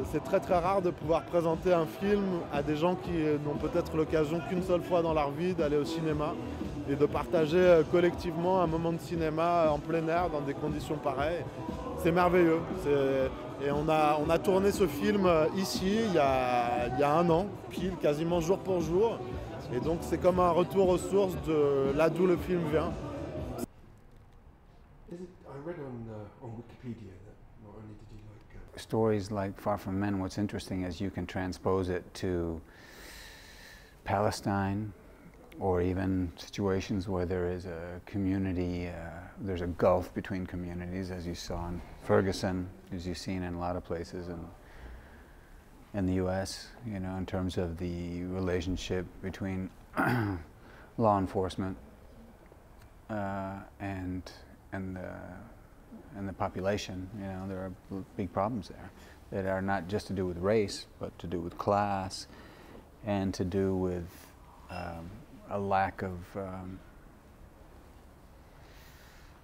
c'est très rare de pouvoir présenter un film à des gens qui n'ont peut-être l'occasion qu'une seule fois dans leur vie d'aller au cinéma et de partager collectivement un moment de cinéma en plein air dans des conditions pareilles. C'est merveilleux. Et on a tourné ce film ici il y a un an, pile, quasiment jour pour jour. Et donc c'est comme un retour aux sources de là d'où le film vient. I read on Wikipedia that not only did you like stories like Far From Men, what's interesting is you can transpose it to Palestine, or even situations where there is a community, there's a gulf between communities, as you saw in Ferguson, as you've seen in a lot of places in the U.S., you know, in terms of the relationship between law enforcement and the population. You know, there are big problems there that are not just to do with race, but to do with class and to do with a lack of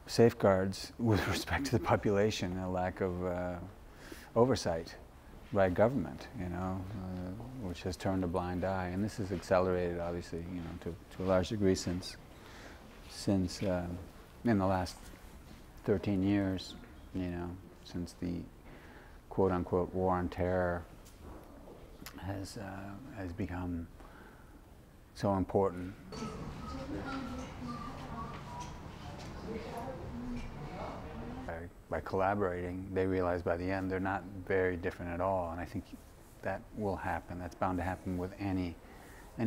safeguards with respect to the population, a lack of oversight by government, you know, which has turned a blind eye. And this has accelerated, obviously, you know, to a large degree since in the last 13 years, you know, since the quote-unquote war on terror has become so important. By collaborating, they realize by the end they're not very different at all, and I think that will happen. That's bound to happen with any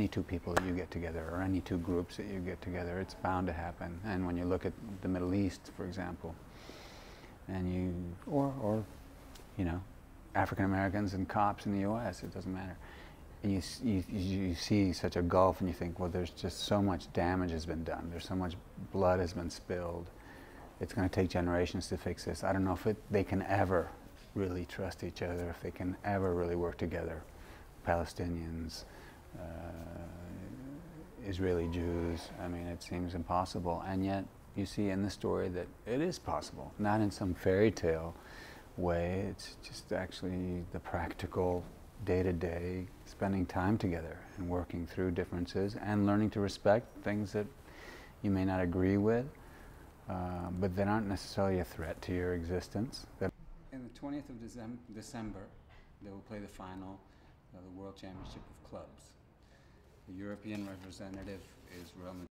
two people that you get together, or any two groups that you get together. It's bound to happen. And when you look at the Middle East, for example, and or you know, African Americans and cops in the U.S., it doesn't matter. And you see such a gulf, and you think, well, there's just so much damage has been done. There's so much blood has been spilled. It's going to take generations to fix this. I don't know if they can ever really trust each other, if they can ever really work together. Palestinians, Israeli Jews, I mean, it seems impossible. And yet, you see in the story that it is possible. Not in some fairy tale way, it's just actually the practical, day-to-day, spending time together and working through differences and learning to respect things that you may not agree with, but that aren't necessarily a threat to your existence. In the 20th of December, they will play the final of the World Championship of Clubs. The European representative is Real Madrid.